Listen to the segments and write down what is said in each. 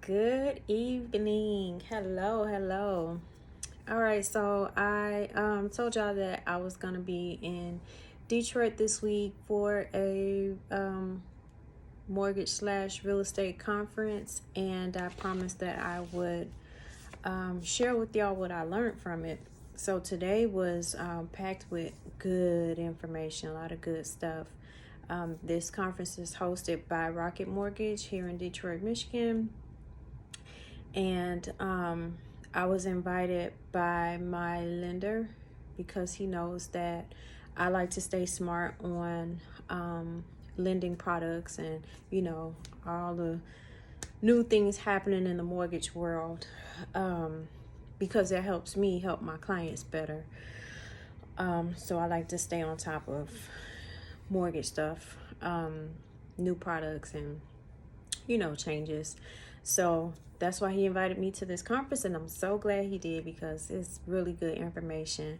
Good evening. Hello. All right, so I told y'all that I was gonna be in Detroit this week for a mortgage slash real estate conference, and I promised that I would share with y'all what I learned from it. So today was packed with good information, a lot of good stuff. This conference is hosted by Rocket Mortgage here in Detroit, Michigan. And I was invited by my lender because he knows that I like to stay smart on lending products and, all the new things happening in the mortgage world, because it helps me help my clients better. So I like to stay on top of mortgage stuff, new products, and changes. So that's why he invited me to this conference, and I'm so glad he did because it's really good information.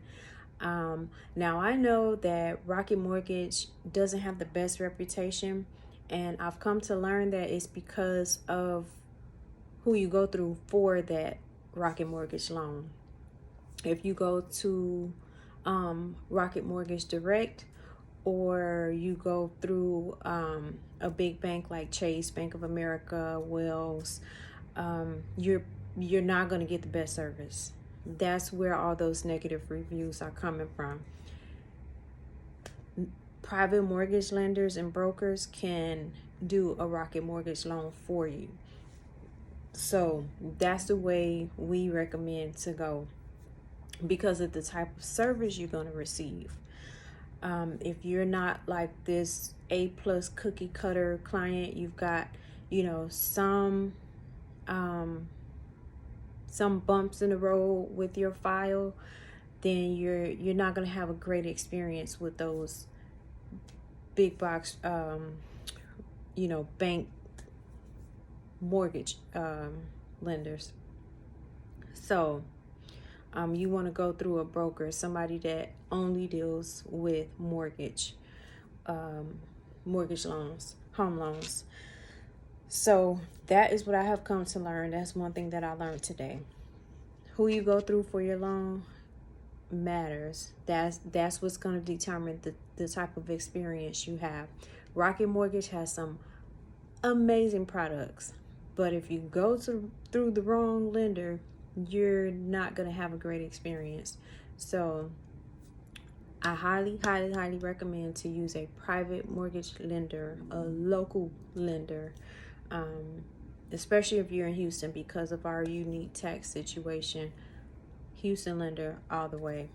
Now I know that Rocket Mortgage doesn't have the best reputation, and I've come to learn that it's because of who you go through for that Rocket Mortgage loan. If you go to Rocket Mortgage Direct, or you go through a big bank like Chase, Bank of America, Wells, you're not going to get the best service. That's where all those negative reviews are coming from. Private mortgage lenders and brokers can do a Rocket Mortgage loan for you. So that's the way we recommend to go because of the type of service you're going to receive. If you're not like this A+ cookie cutter client, you've got, some bumps in the road with your file, then you're not going to have a great experience with those big box, bank mortgage lenders. So you want to go through a broker, somebody that only deals with mortgage loans, home loans. So that is what I have come to learn. That's one thing that I learned today. Who you go through for your loan matters. That's what's going to determine the type of experience you have. Rocket Mortgage has some amazing products, but if you go through the wrong lender, you're not going to have a great experience. So I highly recommend to use a private mortgage lender, a local lender, especially if you're in Houston because of our unique tax situation. Houston lender all the way.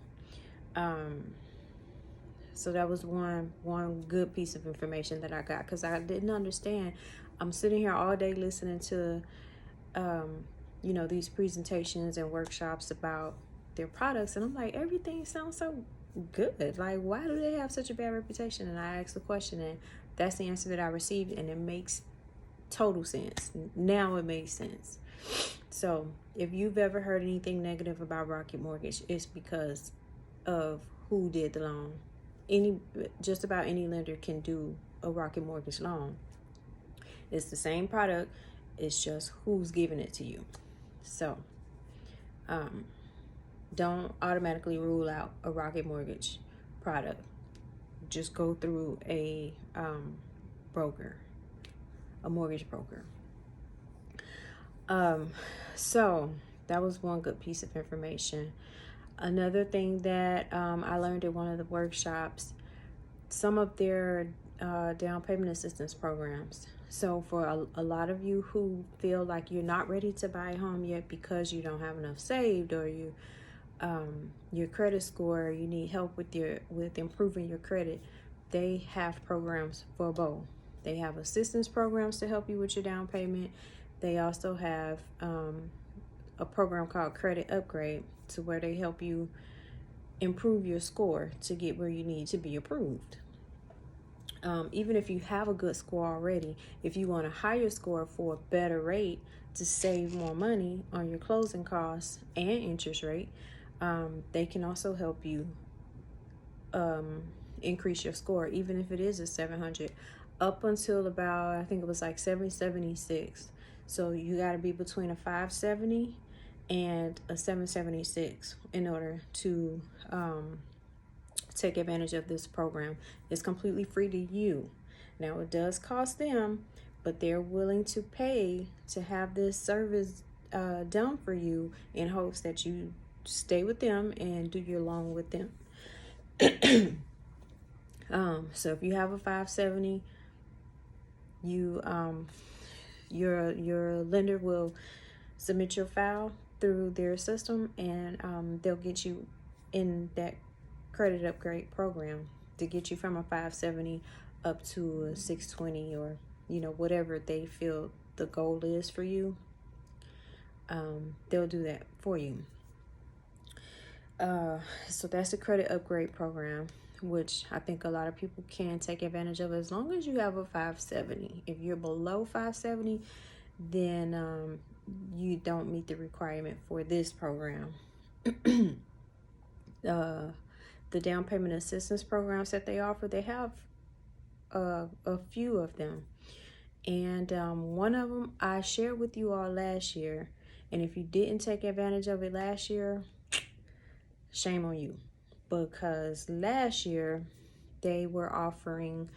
So that was one good piece of information that I got because I didn't understand. I'm sitting here all day listening to these presentations and workshops about their products, and I'm like, everything sounds so good. Like, why do they have such a bad reputation? And I asked the question, and that's the answer that I received, and it makes total sense. Now it makes sense. So if you've ever heard anything negative about Rocket Mortgage, it's because of who did the loan. Just about any lender can do a Rocket Mortgage loan. It's the same product, it's just who's giving it to you. So don't automatically rule out a Rocket Mortgage product. Just go through a broker, a mortgage broker. So that was one good piece of information. Another thing that I learned at one of the workshops, some of their down payment assistance programs. So for a lot of you who feel like you're not ready to buy a home yet because you don't have enough saved, or your credit score, you need help with improving your credit, they have programs for both. They have assistance programs to help you with your down payment. They also have a program called Credit Upgrade, to where they help you improve your score to get where you need to be approved. Even if you have a good score already, if you want a higher score for a better rate to save more money on your closing costs and interest rate, they can also help you increase your score, even if it is a 700, up until about, I think it was like 776. So you got to be between a 570 and a 776 in order to take advantage of this program. It's completely free to you. Now it does cost them, but they're willing to pay to have this service done for you in hopes that you stay with them and do your loan with them. So if you have a 570, your lender will submit your file through their system, and they'll get you in that credit upgrade program to get you from a 570 up to a 620, or whatever they feel the goal is for you. They'll do that for you. So that's the credit upgrade program, which I think a lot of people can take advantage of as long as you have a 570. If you're below 570, then you don't meet the requirement for this program. The down payment assistance programs that they offer, they have a few of them. And one of them I shared with you all last year. And if you didn't take advantage of it last year, shame on you. Because last year they were offering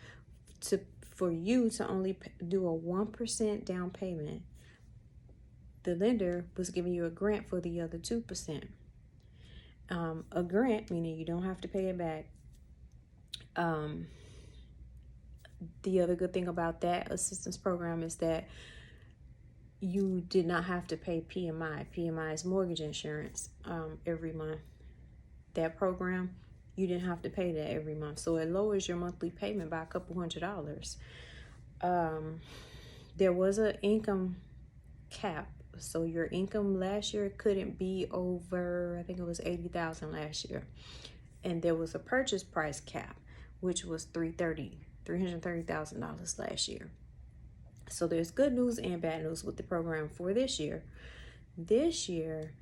for you to only do a 1% down payment. The lender was giving you a grant for the other 2%. A grant meaning you don't have to pay it back. The other good thing about that assistance program is that you did not have to pay PMI. PMI is mortgage insurance every month. That program, you didn't have to pay that every month. So it lowers your monthly payment by a couple $100s. There was an income cap. So your income last year couldn't be over, I think it was $80,000 last year. And there was a purchase price cap, which was $330,000 last year. So there's good news and bad news with the program for this year. This year,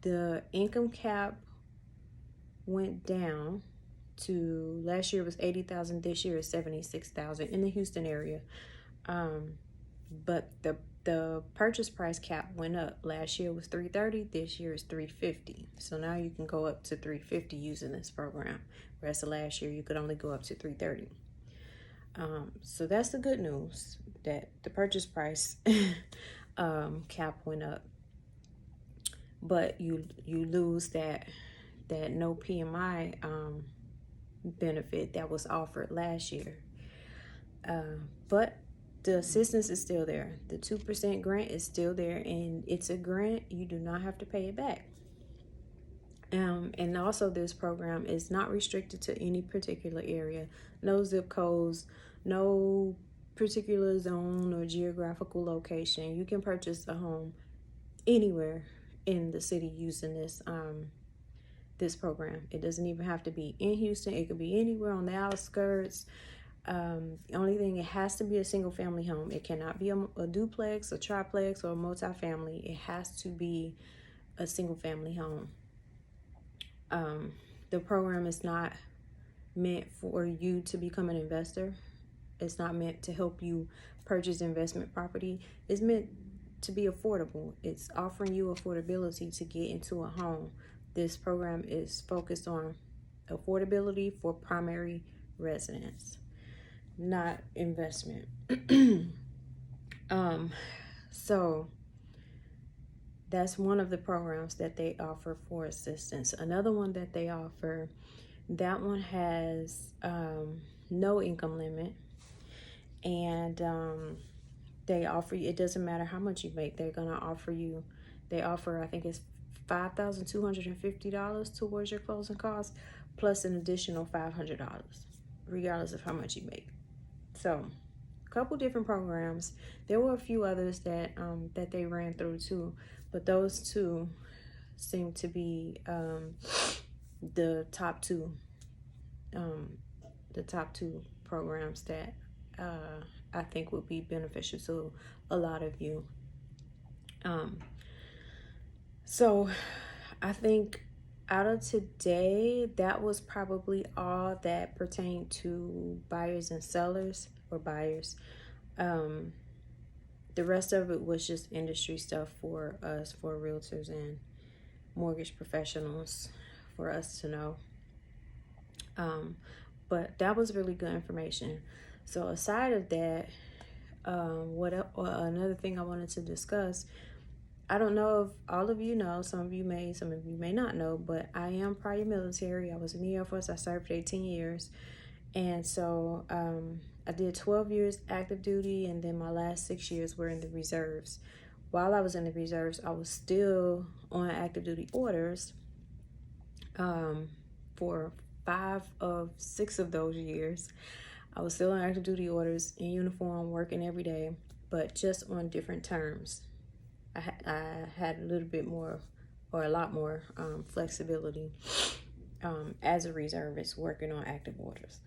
the income cap went down to, last year was $80,000, this year is $76,000 in the Houston area. But the purchase price cap went up. Last year was $330,000, this year is $350,000. So now you can go up to $350,000 using this program, whereas the last year you could only go up to $330,000. So that's the good news, that the purchase price cap went up, but you lose that no PMI benefit that was offered last year. But the assistance is still there. The 2% grant is still there, and it's a grant. You do not have to pay it back. And also this program is not restricted to any particular area. No zip codes, no particular zone or geographical location. You can purchase a home anywhere in the city using this program. It doesn't even have to be in Houston. It could be anywhere on the outskirts. The only thing, it has to be a single family home. It cannot be a duplex, a triplex, or a multifamily. It has to be a single family home. The program is not meant for you to become an investor. It's not meant to help you purchase investment property. It's meant to be affordable. It's offering you affordability to get into a home. This program is focused on affordability for primary residents, not investment. So that's one of the programs that they offer for assistance. Another one that they offer, that one has no income limit, and they offer you, it doesn't matter how much you make, they're gonna offer you, they offer, I think it's $5,250 towards your closing costs, plus an additional $500, regardless of how much you make. So a couple different programs. There were a few others that they ran through too, but those two seem to be the top two programs that I think would be beneficial to a lot of you. So I think out of today, that was probably all that pertained to buyers and sellers, or buyers. The rest of it was just industry stuff for us, for realtors and mortgage professionals, for us to know. But that was really good information. So aside of that, another thing I wanted to discuss, I don't know if all of you know, some of you may not know, but I am prior military. I was in the Air Force. I served 18 years. And so I did 12 years active duty, and then my last 6 years were in the reserves. While I was in the reserves, I was still on active duty orders for 5 of 6 of those years. I was still on active duty orders, in uniform, working every day, but just on different terms. I had a little bit more, or a lot more, flexibility as a reservist working on active orders.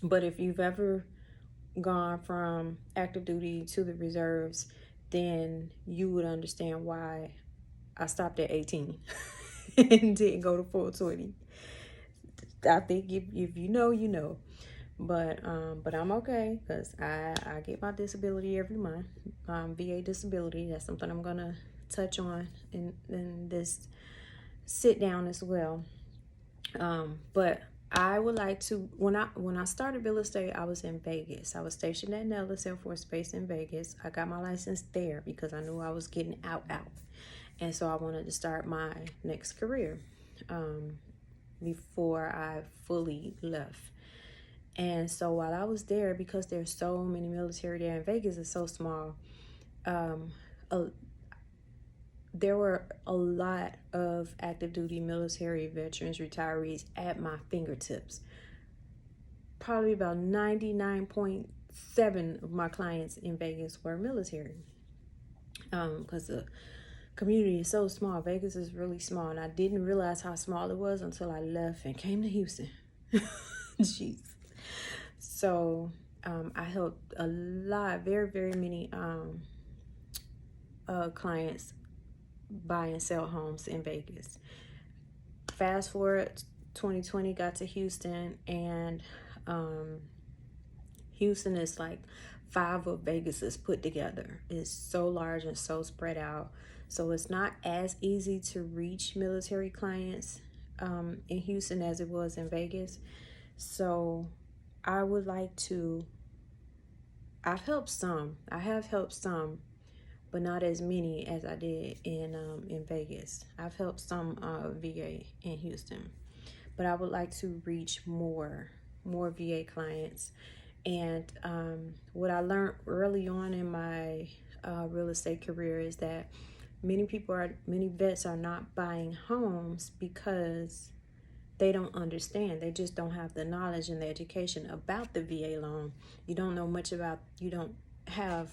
But if you've ever gone from active duty to the reserves, then you would understand why I stopped at 18 and didn't go to full 20. I think if you know, you know. But I'm okay, because I get my disability every month, VA disability. That's something I'm gonna touch on in this sit down as well. But I would like to, when I started real estate, I was in Vegas. I was stationed at Nellis Air Force Base in Vegas. I got my license there because I knew I was getting out. And so I wanted to start my next career before I fully left. And so while I was there, because there's so many military there in Vegas, it's so small, there were a lot of active duty military veterans, retirees at my fingertips. Probably about 99.7 of my clients in Vegas were military. Because the community is so small. Vegas is really small, and I didn't realize how small it was until I left and came to Houston. Jeez. So I helped a lot, very, very many clients buy and sell homes in Vegas. Fast forward, 2020 got to Houston, and Houston is like 5 of Vegas's put together. It's so large and so spread out. So it's not as easy to reach military clients in Houston as it was in Vegas. So I would like to, I have helped some, but not as many as I did in Vegas. I've helped some VA in Houston, but I would like to reach more VA clients. And what I learned early on in my real estate career is that many vets are not buying homes because they don't understand. They just don't have the knowledge and the education about the VA loan. You don't know much about, you don't have,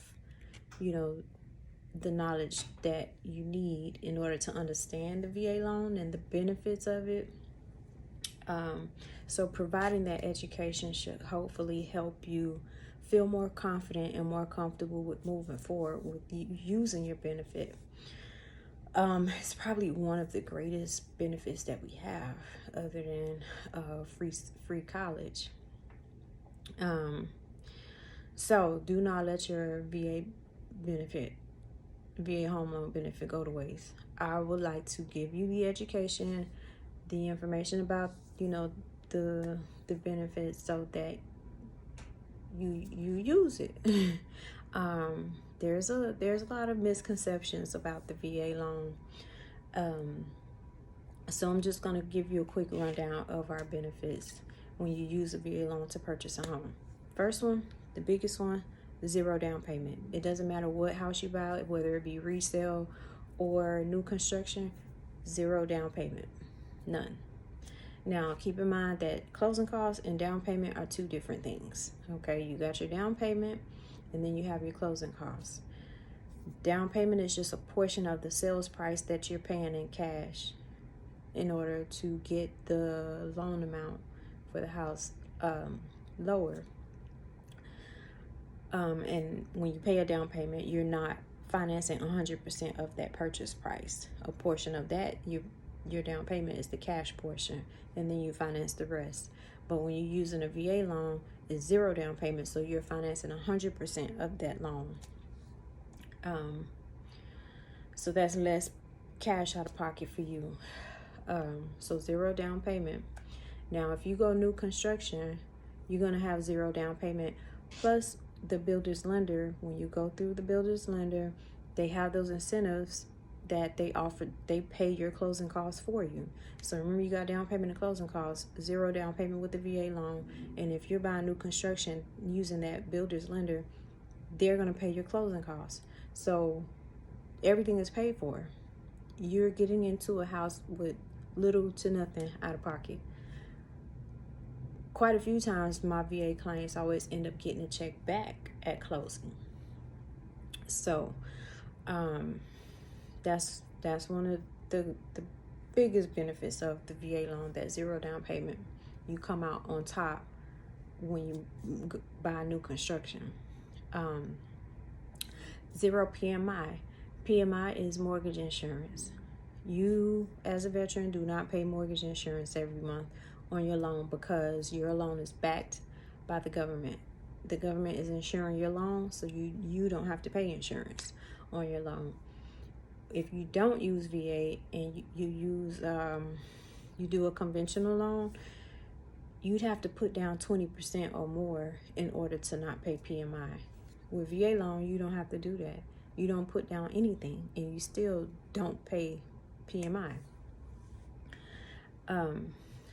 the knowledge that you need in order to understand the VA loan and the benefits of it. So providing that education should hopefully help you feel more confident and more comfortable with moving forward with using your benefit. It's probably one of the greatest benefits that we have, other than free college. So do not let your VA home loan benefit go to waste. I would like to give you the education, the information about the benefits, so that you use it. There's a lot of misconceptions about the VA loan. So I'm just going to give you a quick rundown of our benefits when you use a VA loan to purchase a home. First one, the biggest one, 0 down payment. It doesn't matter what house you buy, whether it be resale or new construction, 0 down payment, none. Now, keep in mind that closing costs and down payment are 2 different things. Okay, you got your down payment, and then you have your closing costs. Down payment is just a portion of the sales price that you're paying in cash in order to get the loan amount for the house lower. And when you pay a down payment, you're not financing 100% of that purchase price. A portion of that, your down payment is the cash portion, and then you finance the rest. But when you're using a VA loan, is 0 down payment, so you're financing 100% of that loan. So that's less cash out of pocket for you. So 0 down payment. Now, if you go new construction, you're going to have 0 down payment plus the builder's lender. When you go through the builder's lender, they have those incentives that they offer. They pay your closing costs for you. So remember, you got down payment and closing costs, 0 down payment with the VA loan. And if you're buying new construction using that builder's lender, they're going to pay your closing costs. So everything is paid for. You're getting into a house with little to nothing out of pocket. Quite a few times my VA clients always end up getting a check back at closing. So that's one of the biggest benefits of the VA loan, that 0 down payment. You come out on top when you buy new construction. 0 PMI. PMI is mortgage insurance. You, as a veteran, do not pay mortgage insurance every month on your loan because your loan is backed by the government. The government is insuring your loan, so you don't have to pay insurance on your loan. If you don't use VA and you use you do a conventional loan, you'd have to put down 20% or more in order to not pay PMI. With VA loan, you don't have to do that. You don't put down anything, and you still don't pay PMI.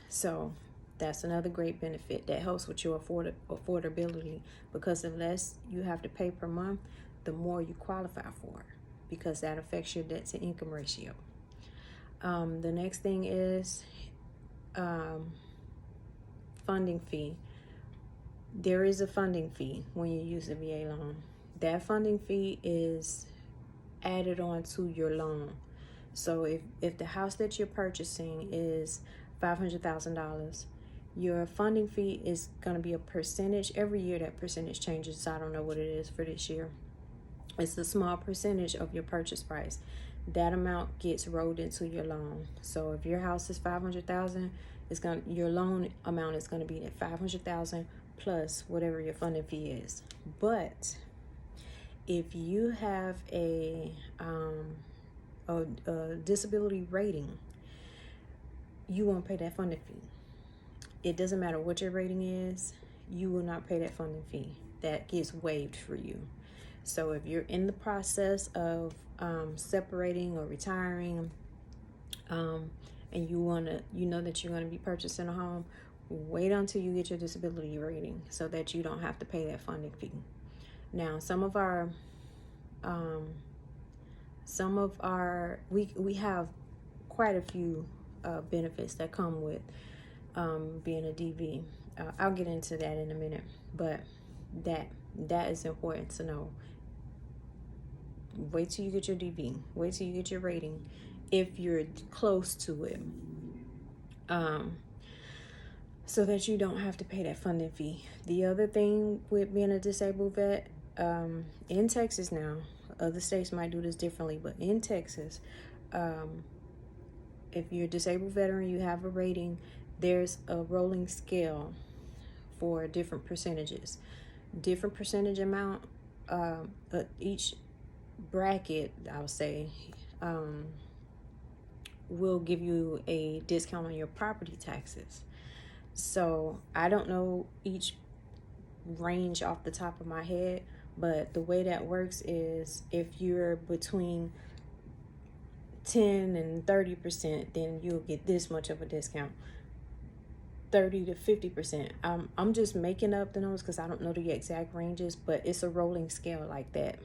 So that's another great benefit that helps with your affordability, because the less you have to pay per month, the more you qualify for, because that affects your debt to income ratio. The next thing is funding fee. There is a funding fee when you use a VA loan. That funding fee is added on to your loan. So if the house that you're purchasing is $500,000, your funding fee is going to be a percentage. Every year that percentage changes, so I don't know what it is for this year. It's a small percentage of your purchase price. That amount gets rolled into your loan. So if your house is $500,000, your loan amount is going to be at $500,000 plus whatever your funding fee is. But if you have a disability rating, you won't pay that funding fee. It doesn't matter what your rating is, you will not pay that funding fee. That gets waived for you. So if you're in the process of separating or retiring, and you know that you're going to be purchasing a home, wait until you get your disability rating so that you don't have to pay that funding fee. Now, we have quite a few benefits that come with being a DV. I'll get into that in a minute, but that is important to know. Wait till you get your DV. Wait till you get your rating if you're close to it, so that you don't have to pay that funding fee. The other thing with being a disabled vet, in Texas now, other states might do this differently, but in Texas, if you're a disabled veteran, you have a rating, there's a rolling scale for different percentages. Different percentage amount, each bracket, I would say, will give you a discount on your property taxes. So I don't know each range off the top of my head, but the way that works is if you're between 10 and 30%, then you'll get this much of a discount. 30 to 50%. I'm just making up the numbers because I don't know the exact ranges, but it's a rolling scale like that.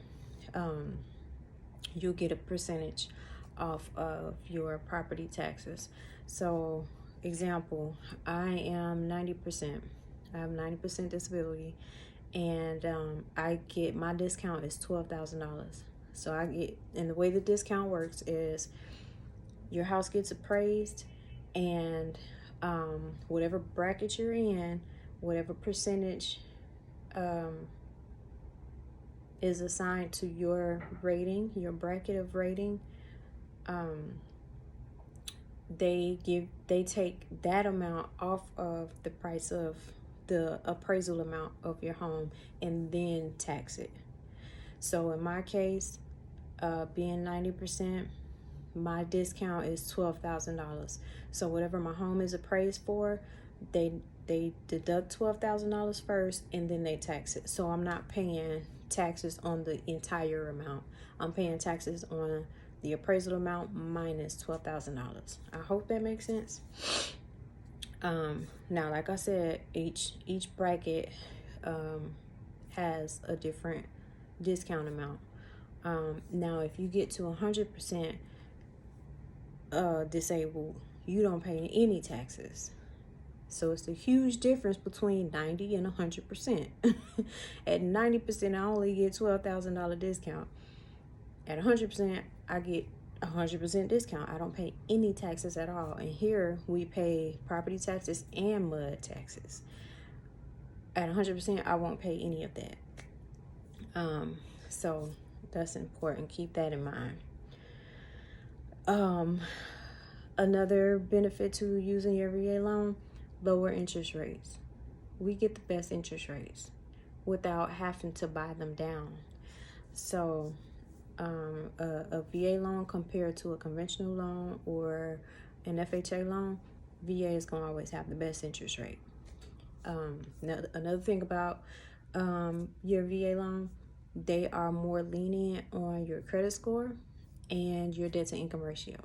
You'll get a percentage off of your property taxes. So, example, I am 90%. I have 90% disability, and I get, my discount is $12,000. So and the way the discount works is your house gets appraised, and whatever bracket you're in, whatever percentage is assigned to your rating, your bracket of rating, they take that amount off of the price of the appraisal amount of your home and then tax it. So in my case, being 90%, my discount is $12,000. So whatever my home is appraised for, they deduct $12,000 first and then they tax it. So I'm not paying taxes on the entire amount. I'm paying taxes on the appraisal amount minus $12,000. I hope that makes sense. Now, like I said, each bracket has a different discount amount. Now, if you get to 100% disabled, you don't pay any taxes. So it's a huge difference between 90 and 100%. At 90%, I only get $12,000 discount. At 100%, I get 100% discount. I don't pay any taxes at all. And here we pay property taxes and MUD taxes. At 100%, I won't pay any of that. So that's important. Keep that in mind. Another benefit to using your VA loan, lower interest rates. We get the best interest rates without having to buy them down. So a VA loan compared to a conventional loan or an FHA loan, VA is going to always have the best interest rate. Another thing about your VA loan, they are more lenient on your credit score and your debt to income ratio.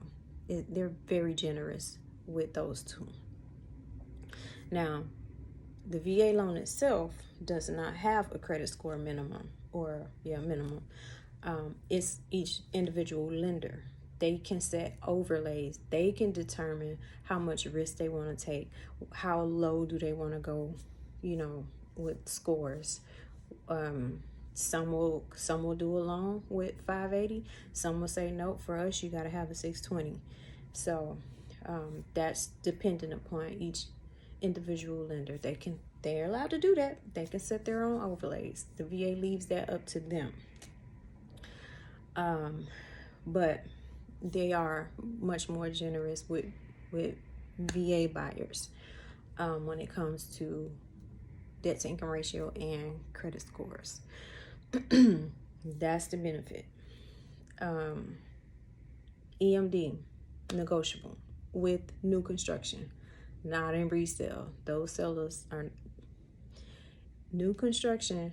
They're very generous with those two. Now, the VA loan itself does not have a credit score minimum minimum. It's each individual lender. They can set overlays. They can determine how much risk they want to take, how low do they want to go, with scores. Some will do a loan with 580. Some will say, nope, for us, you got to have a 620. So that's dependent upon each individual lender. They're allowed to do that. They can set their own overlays. The VA leaves that up to them. But they are much more generous with VA buyers when it comes to debt to income ratio and credit scores. That's the benefit. EMD, negotiable with new construction, not in resale. Those sellers are new construction.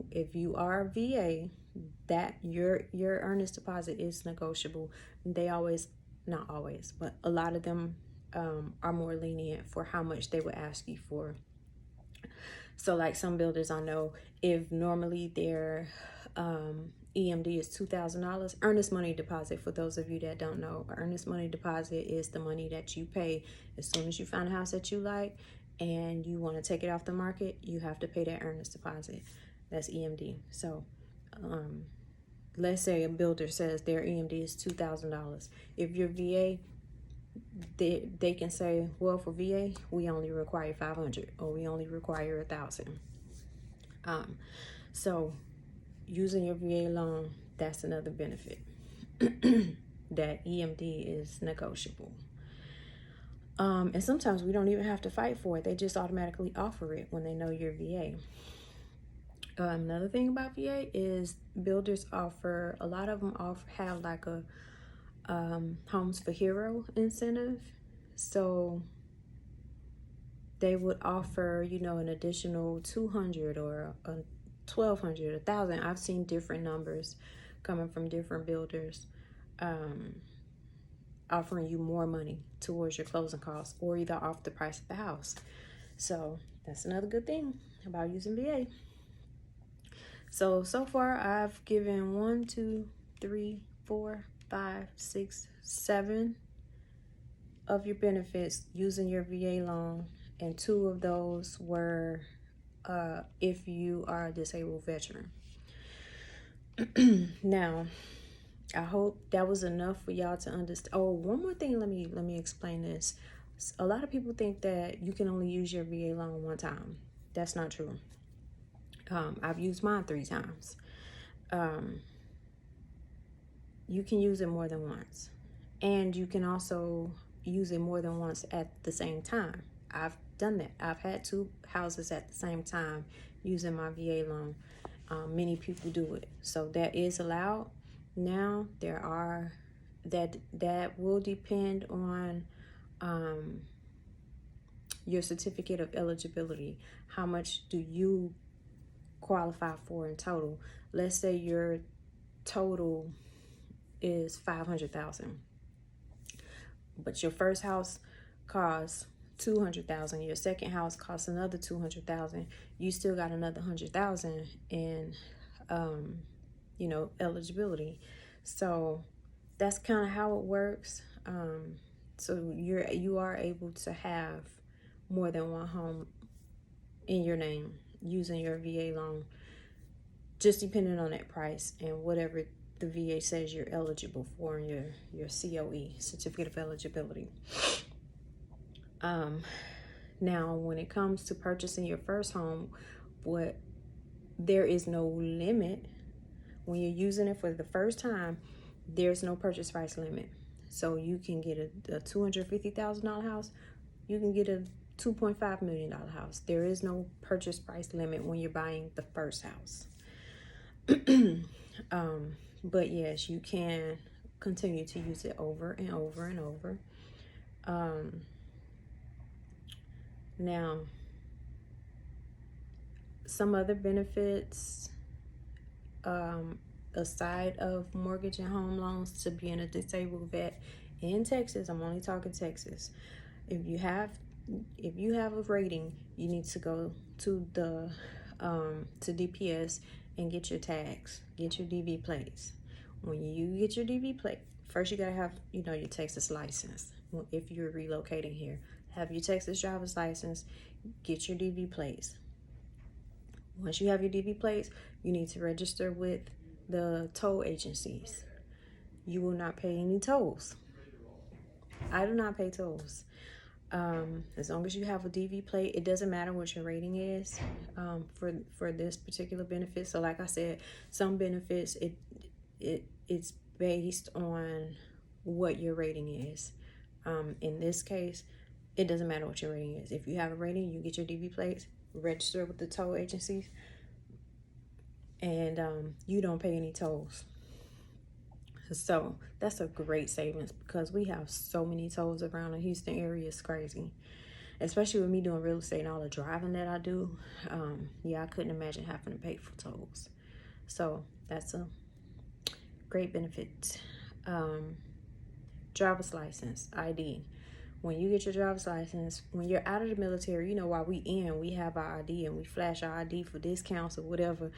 If you are VA, that your earnest deposit is negotiable. They always, not always, but a lot of them are more lenient for how much they would ask you for. So like some builders I know, if normally their EMD is $2,000, earnest money deposit, for those of you that don't know, earnest money deposit is the money that you pay as soon as you find a house that you like and you want to take it off the market. You have to pay that earnest deposit. That's EMD. So let's say a builder says their EMD is $2,000. If you're VA, they can say, well, for VA, we only require $500 or we only require $1,000. So using your VA loan, that's another benefit. That EMD is negotiable. And sometimes we don't even have to fight for it. They just automatically offer it when they know you're VA. Another thing about VA is builders offer, a lot of them have like a Homes for Hero incentive. So they would offer, an additional $200 or $1,200, $1,000. I've seen different numbers coming from different builders, offering you more money towards your closing costs or either off the price of the house. So that's another good thing about using VA. So far I've given 1, 2, 3, 4, 5, 6, 7 of your benefits using your VA loan, and 2 of those were if you are a disabled veteran. Now, I hope that was enough for y'all to understand. Oh, one more thing, let me explain this. A lot of people think that you can only use your VA loan one time. That's not true. I've used mine 3 times. You can use it more than once. And you can also use it more than once at the same time. I've done that. I've had 2 houses at the same time using my VA loan. Many people do it, so that is allowed. Now there are that will depend on your certificate of eligibility. How much do you qualify for in total? Let's say your total is 500,000, but your first house costs 200,000. Your second house costs another 200,000. You still got another 100,000 in, eligibility. So that's kind of how it works. So you are able to have more than one home in your name using your VA loan, just depending on that price and whatever the VA says you're eligible for in your COE, certificate of eligibility. Now, when it comes to purchasing your first home, there is no limit. When you're using it for the first time, there's no purchase price limit. So you can get a $250,000 house. You can get a $2.5 million house. There is no purchase price limit when you're buying the first house. But yes, you can continue to use it over and over and over. Now, some other benefits, aside of mortgage and home loans, to being a disabled vet in Texas, I'm only talking Texas. If you have a rating, you need to go to the to DPS and get your tags, get your DV plates. When you get your DV plate, first you gotta have your Texas license. If you're relocating here, have your Texas driver's license, get your DV plates. Once you have your DV plates, you need to register with the toll agencies. You will not pay any tolls. I do not pay tolls. As long as you have a DV plate, it doesn't matter what your rating is for this particular benefit. So like I said, some benefits it's based on what your rating is. In this case, it doesn't matter what your rating is. If you have a rating, you get your DV plates, register with the toll agencies, and you don't pay any tolls. So that's a great savings because we have so many tolls around the Houston area. It's crazy, especially with me doing real estate and all the driving that I do. I couldn't imagine having to pay for tolls. So that's a great benefit. Driver's license, ID. When you get your driver's license, when you're out of the military, while we have our ID and we flash our ID for discounts or whatever.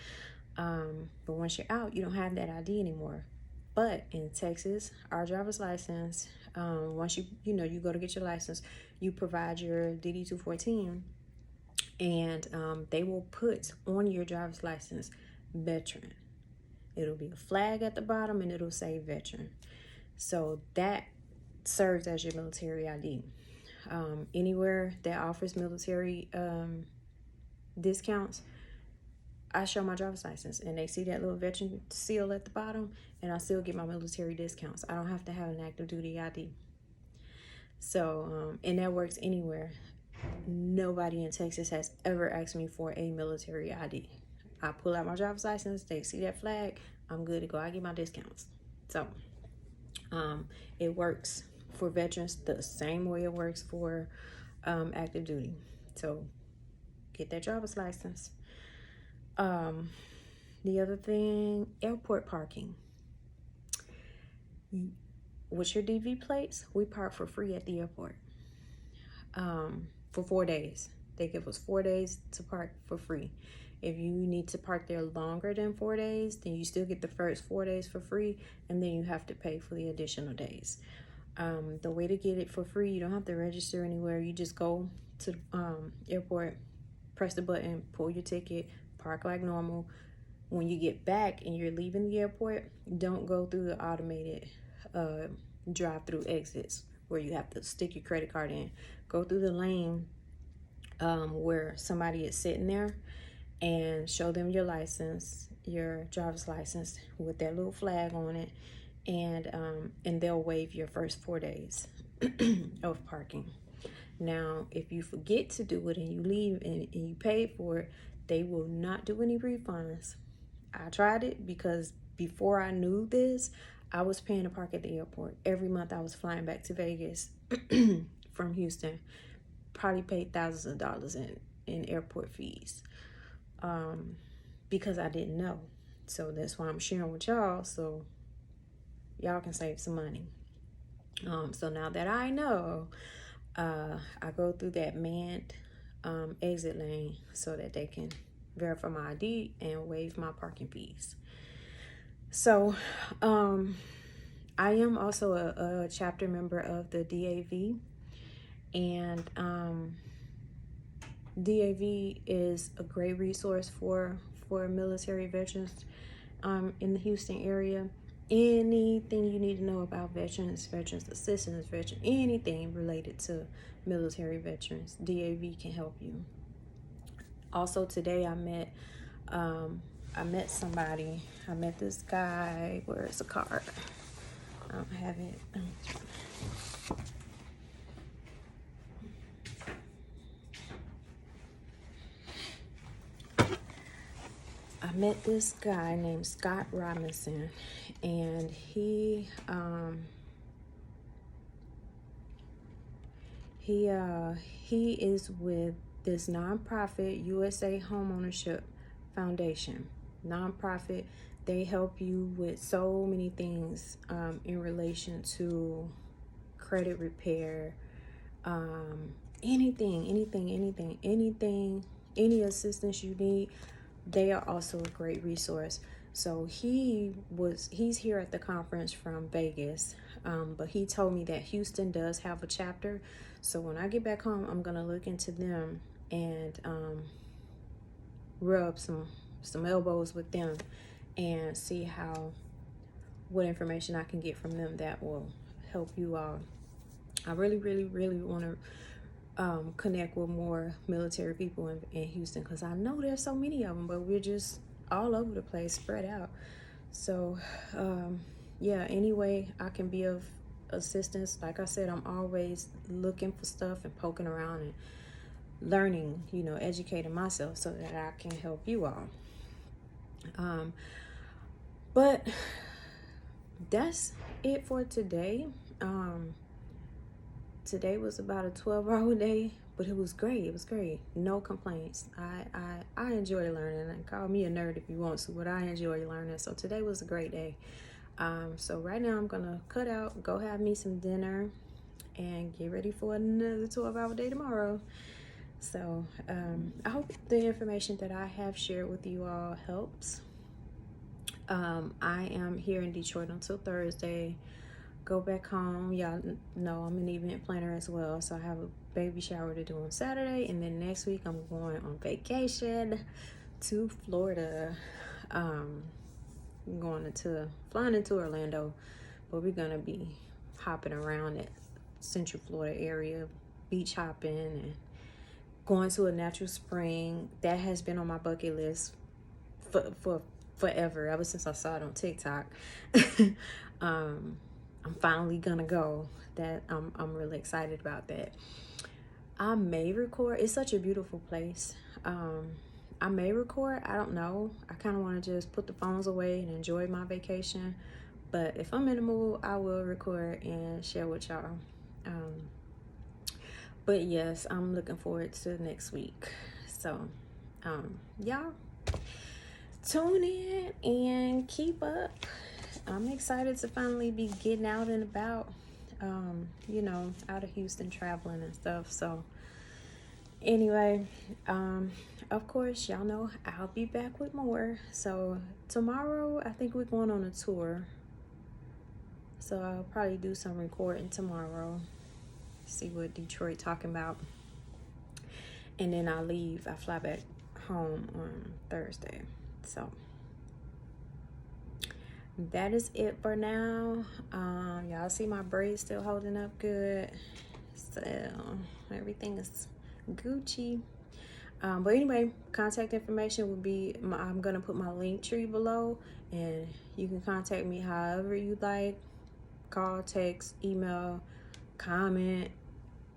But once you're out, you don't have that ID anymore. But in Texas, our driver's license, once you go to get your license, you provide your DD-214, and they will put on your driver's license veteran. It'll be a flag at the bottom and it'll say veteran. So that serves as your military ID. Anywhere that offers military discounts, I show my driver's license and they see that little veteran seal at the bottom, and I still get my military discounts. I don't have to have an active duty ID. So, and that works anywhere. Nobody in Texas has ever asked me for a military ID. I pull out my driver's license, they see that flag, I'm good to go. I get my discounts. So, it works for veterans the same way it works for active duty. So, get that driver's license. The other thing, airport parking. With your DV plates, we park for free at the airport for 4 days. They give us 4 days to park for free. If you need to park there longer than 4 days, then you still get the first 4 days for free, and then you have to pay for the additional days. The way to get it for free, you don't have to register anywhere. You just go to the airport, press the button, pull your ticket, park like normal. When you get back and you're leaving the airport, don't go through the automated drive-through exits where you have to stick your credit card in. Go through the lane where somebody is sitting there, and show them your license, your driver's license with that little flag on it, and they'll waive your first 4 days of parking. Now, if you forget to do it and you leave and you paid for it, they will not do any refunds. I tried it because before I knew this, I was paying to park at the airport. Every month I was flying back to Vegas from Houston. Probably paid thousands of dollars in airport fees because I didn't know. So that's why I'm sharing with y'all so y'all can save some money. So now that I know, I go through that manned exit lane so that they can verify my ID and waive my parking fees. So I am also a chapter member of the DAV, and DAV is a great resource for military veterans in the Houston area. Anything you need to know about veterans assistance, anything related to military veterans, DAV can help you. Also today I met somebody. I met this guy. Where's the card? I don't have it. I met this guy named Scott Robinson, and he is with this nonprofit USA Homeownership Foundation. Nonprofit, they help you with so many things in relation to credit repair, anything, any assistance you need. They are also a great resource. So he's here at the conference from Vegas, but he told me that Houston does have a chapter. So when I get back home, I'm gonna look into them and rub some elbows with them and see what information I can get from them that will help you all. I really want to connect with more military people in Houston, because I know there's so many of them, but we're just all over the place, spread out. So yeah, anyway I can be of assistance. Like I said, I'm always looking for stuff and poking around and learning, educating myself so that I can help you all. But that's it for today. Today was about a 12-hour day, but it was great. No complaints. I enjoy learning, and call me a nerd if you want to, but I enjoy learning. So today was a great day. So right now I'm gonna cut out, go have me some dinner, and get ready for another 12-hour day tomorrow. So I hope the information that I have shared with you all helps. I am here in Detroit until Thursday. Go back home. Y'all know I'm an event planner as well, so I have a baby shower to do on Saturday, and then next week I'm going on vacation to Florida. I'm flying into Orlando, but we're gonna be hopping around at Central Florida area, beach hopping and going to a natural spring. That has been on my bucket list for forever, ever since I saw it on TikTok. I'm finally gonna go. That I'm really excited about that. I may record. It's such a beautiful place. I may record. I don't know. I kind of want to just put the phones away and enjoy my vacation. But if I'm in the mood, I will record and share with y'all. But yes, I'm looking forward to next week. So, y'all tune in and keep up. I'm excited to finally be getting out and about, out of Houston, traveling and stuff. So anyway, of course, y'all know I'll be back with more. So tomorrow, I think we're going on a tour. So I'll probably do some recording tomorrow, see what Detroit talking about. And then I'll leave. I fly back home on Thursday. So that is it for now. Y'all see my braids still holding up good, so everything is Gucci. But anyway, contact information will be I'm gonna put my link tree below, and you can contact me however you like. Call, text, email, comment,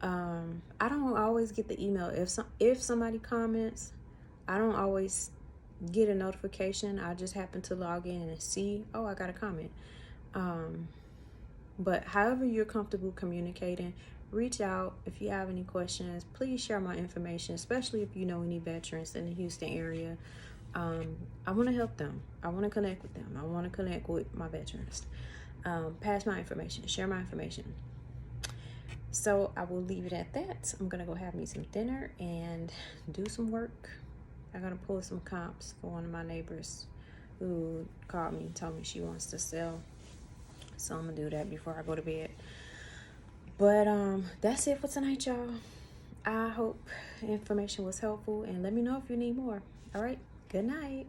I don't always get the email. If somebody comments, I don't always get a notification. I just happen to log in and see, oh, I got a comment. But however you're comfortable communicating, reach out. If you have any questions, please share my information, especially if you know any veterans in the Houston area. I want to help them. I want to connect with them. I want to connect with my veterans. Pass my information, share my information. So I will leave it at that. I'm gonna go have me some dinner and do some work. I gotta pull some comps for one of my neighbors who called me and told me she wants to sell. So I'm gonna do that before I go to bed. But that's it for tonight, y'all. I hope information was helpful, and let me know if you need more. All right, good night.